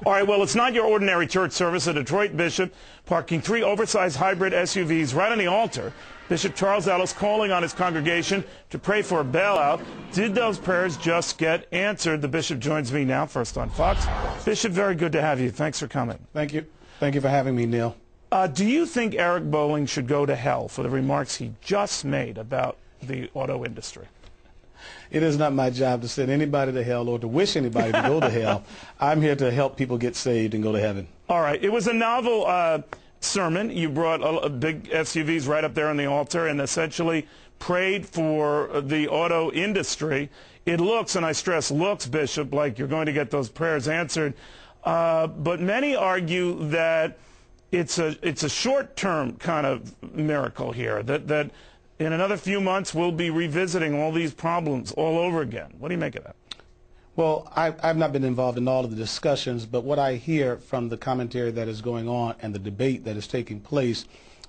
All right, well, it's not your ordinary church service. A Detroit bishop parking 3 oversized hybrid SUVs right on the altar. Bishop Charles Ellis calling on his congregation to pray for a bailout. Did those prayers just get answered? The bishop joins me now, first on Fox. Bishop, very good to have you. Thanks for coming. Thank you. Thank you for having me, Neil. Do you think Eric Bolling should go to hell for the remarks he just made about the auto industry? It is not my job to send anybody to hell or to wish anybody to go to hell. I'm here to help people get saved and go to heaven. All right. It was a novel sermon. You brought a big SUVs right up there on the altar and essentially prayed for the auto industry. It looks, and I stress looks, Bishop, like you're going to get those prayers answered. But many argue that it's a short-term kind of miracle here, that in another few months we'll be revisiting all these problems all over again. What do you make of that? Well, I've not been involved in all of the discussions, but what I hear from the commentary that is going on and the debate that is taking place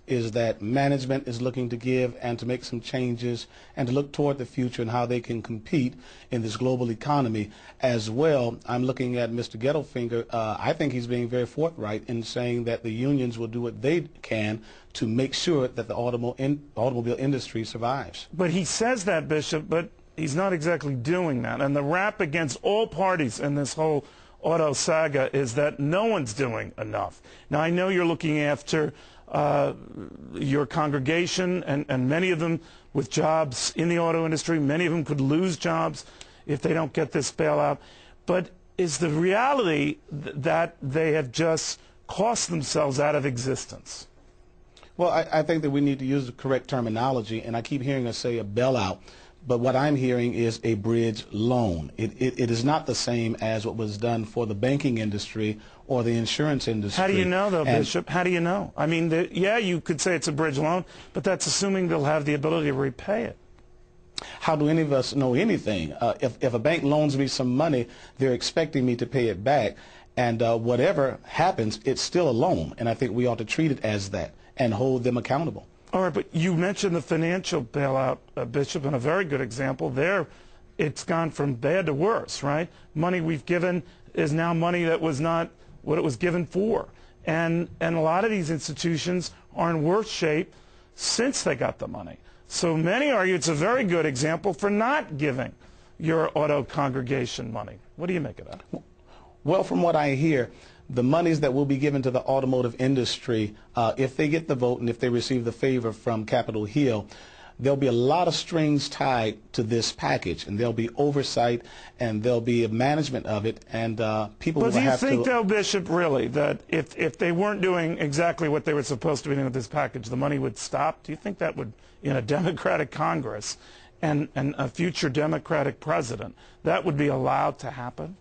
is that management is looking to give and to make some changes and to look toward the future and how they can compete in this global economy as well. I'm looking at Mr. Gettlefinger. I think he's being very forthright in saying that the unions will do what they can to make sure that the automobile industry survives. But he says that, Bishop, but he's not exactly doing that. And the rap against all parties in this whole auto saga is that no one's doing enough. Now, I know you're looking after your congregation, and many of them with jobs in the auto industry. Many of them could lose jobs if they don't get this bailout. But is the reality that they have just cost themselves out of existence? Well, I think that we need to use the correct terminology, and I keep hearing us say a bailout. But what I'm hearing is a bridge loan. It is not the same as what was done for the banking industry or the insurance industry. How do you know, though, Bishop? How do you know? I mean, yeah, you could say it's a bridge loan, but that's assuming they'll have the ability to repay it. How do any of us know anything? If a bank loans me some money, they're expecting me to pay it back. And whatever happens, it's still a loan. And I think we ought to treat it as that and hold them accountable. All right, but you mentioned the financial bailout, Bishop, and a very good example there. It's gone from bad to worse, right? Money we've given is now money that was not what it was given for. And a lot of these institutions are in worse shape since they got the money. So many argue it's a very good example for not giving your auto congregation money. What do you make of that? Well, from what I hear, the monies that will be given to the automotive industry, if they get the vote and if they receive the favor from Capitol Hill, there'll be a lot of strings tied to this package, and there'll be oversight and there'll be a management of it, and people will have to... But do you think, though, Bishop, really, that if they weren't doing exactly what they were supposed to be doing with this package, the money would stop? Do you think that would, in a Democratic Congress and a future Democratic president, that would be allowed to happen?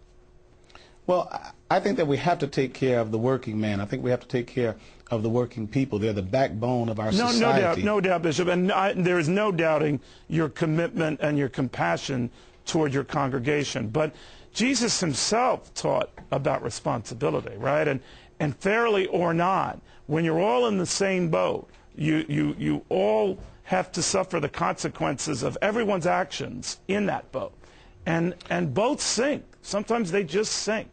Well, I think that we have to take care of the working man. I think we have to take care of the working people. They're the backbone of our society. No doubt, Bishop. And there is no doubting your commitment and your compassion toward your congregation. But Jesus himself taught about responsibility, right? And fairly or not, when you're all in the same boat, you all have to suffer the consequences of everyone's actions in that boat. And boats sink. Sometimes they just sink.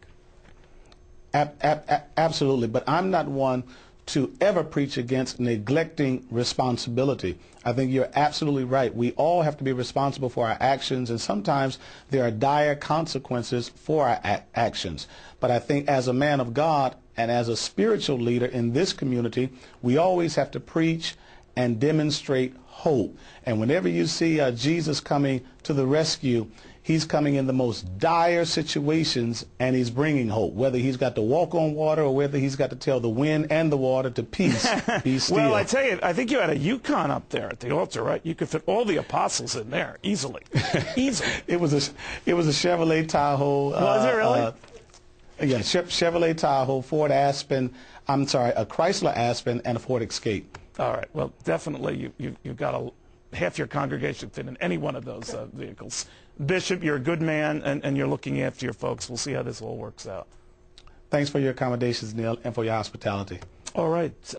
Absolutely. But I'm not one to ever preach against neglecting responsibility. I think you're absolutely right. We all have to be responsible for our actions, and sometimes there are dire consequences for our actions. But I think as a man of God and as a spiritual leader in this community, we always have to preach and demonstrate hope. And whenever you see Jesus coming to the rescue, he's coming in the most dire situations, and he's bringing hope, whether he's got to walk on water or whether he's got to tell the wind and the water to peace, be still. Well, I tell you, I think you had a Yukon up there at the altar, right? You could fit all the apostles in there easily. Easily. It was a Chevrolet Tahoe. Was it really? Yeah, Chevrolet Tahoe, Ford Aspen, a Chrysler Aspen, and a Ford Escape. All right. Well, definitely you've got half your congregation fit in any one of those vehicles. Bishop, you're a good man, and you're looking after your folks. We'll see how this all works out. Thanks for your accommodations, Neil, and for your hospitality. All right.